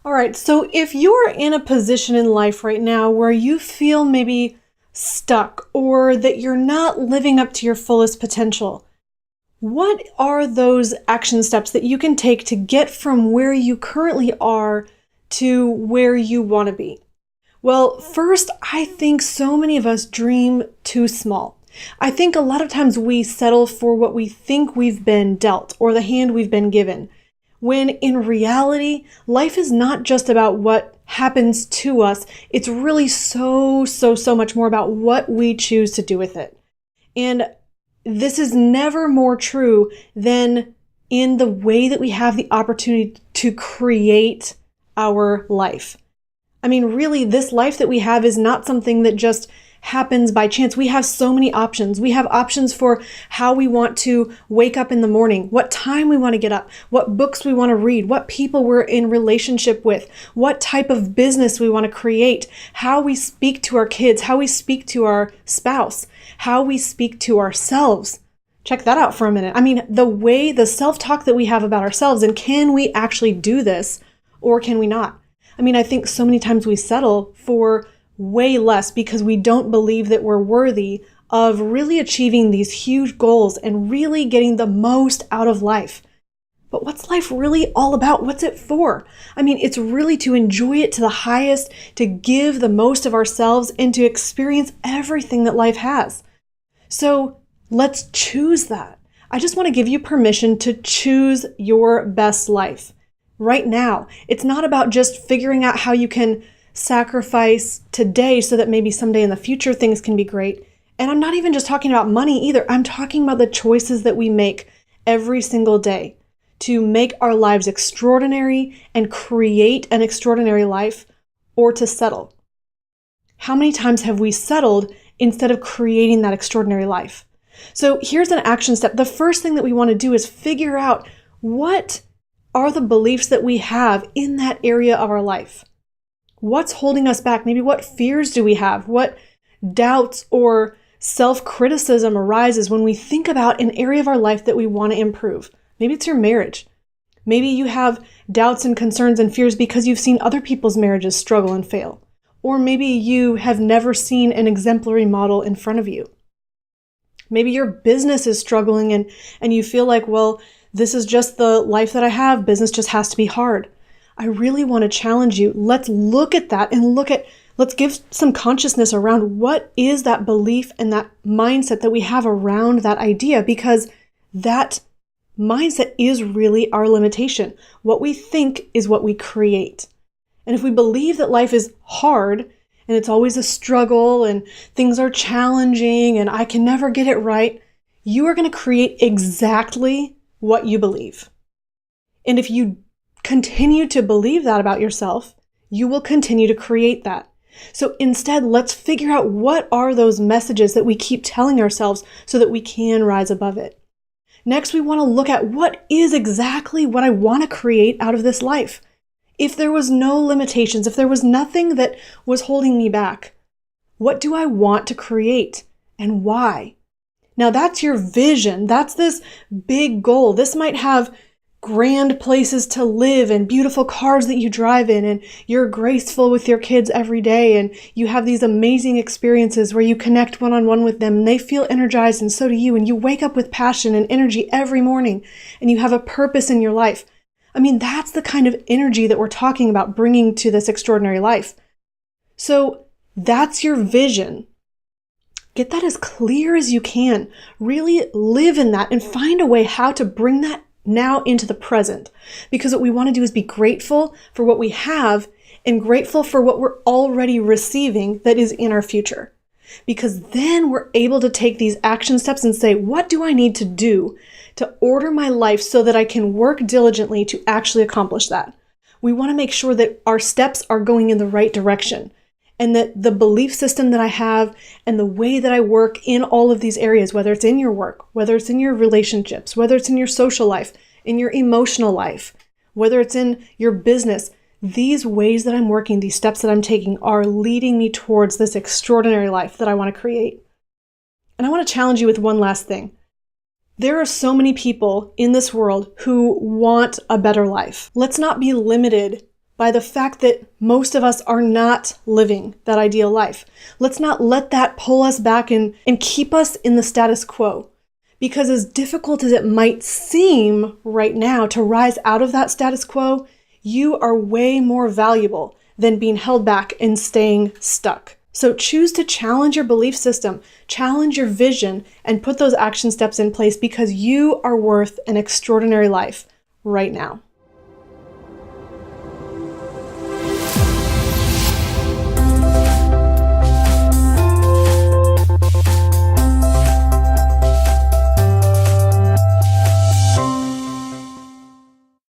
All right, so if you're in a position in life right now where you feel maybe stuck or that you're not living up to your fullest potential, what are those action steps that you can take to get from where you currently are to where you want to be? Well, first, I think so many of us dream too small. I think a lot of times we settle for what we think we've been dealt or the hand we've been given, when in reality, life is not just about what happens to us. It's really so much more about what we choose to do with it. And this is never more true than in the way that we have the opportunity to create our life. I mean, really, this life that we have is not something that just happens by chance. We have so many options. We have options for how we want to wake up in the morning, what time we want to get up, what books we want to read, what people we're in relationship with, what type of business we want to create, how we speak to our kids, how we speak to our spouse, how we speak to ourselves. Check that out for a minute. I mean, the self-talk that we have about ourselves, and can we actually do this or can we not? I mean, I think so many times we settle for way less because we don't believe that we're worthy of really achieving these huge goals and really getting the most out of life. But what's life really all about? What's it for? I mean, it's really to enjoy it to the highest, to give the most of ourselves, and to experience everything that life has. So let's choose that. I just want to give you permission to choose your best life right now. It's not about just figuring out how you can sacrifice today so that maybe someday in the future things can be great. And I'm not even just talking about money either. I'm talking about the choices that we make every single day to make our lives extraordinary and create an extraordinary life, or to settle. How many times have we settled instead of creating that extraordinary life? So here's an action step. The first thing that we want to do is figure out what are the beliefs that we have in that area of our life. What's holding us back? Maybe what fears do we have? What doubts or self-criticism arises when we think about an area of our life that we want to improve? Maybe it's your marriage. Maybe you have doubts and concerns and fears because you've seen other people's marriages struggle and fail. Or maybe you have never seen an exemplary model in front of you. Maybe your business is struggling and you feel like, well, this is just the life that I have. Business just has to be hard. I really want to challenge you. Let's look at that and let's give some consciousness around what is that belief and that mindset that we have around that idea, because that mindset is really our limitation. What we think is what we create. And if we believe that life is hard and it's always a struggle and things are challenging and I can never get it right, you are going to create exactly what you believe. And if you continue to believe that about yourself, you will continue to create that. So instead, let's figure out what are those messages that we keep telling ourselves so that we can rise above it. Next, we want to look at what is exactly what I want to create out of this life. If there was no limitations, if there was nothing that was holding me back, what do I want to create and why? Now that's your vision. That's this big goal. This might have grand places to live and beautiful cars that you drive in, and you're graceful with your kids every day, and you have these amazing experiences where you connect one-on-one with them and they feel energized and so do you, and you wake up with passion and energy every morning and you have a purpose in your life. I mean, that's the kind of energy that we're talking about bringing to this extraordinary life. So that's your vision. Get that as clear as you can. Really live in that and find a way how to bring that now into the present, because what we want to do is be grateful for what we have and grateful for what we're already receiving that is in our future. Because then we're able to take these action steps and say, what do I need to do to order my life so that I can work diligently to actually accomplish that? We want to make sure that our steps are going in the right direction, and that the belief system that I have and the way that I work in all of these areas, whether it's in your work, whether it's in your relationships, whether it's in your social life, in your emotional life, whether it's in your business, these ways that I'm working, these steps that I'm taking are leading me towards this extraordinary life that I want to create. And I want to challenge you with one last thing. There are so many people in this world who want a better life. Let's not be limited by the fact that most of us are not living that ideal life. Let's not let that pull us back and keep us in the status quo. Because as difficult as it might seem right now to rise out of that status quo, you are way more valuable than being held back and staying stuck. So choose to challenge your belief system, challenge your vision, and put those action steps in place because you are worth an extraordinary life right now.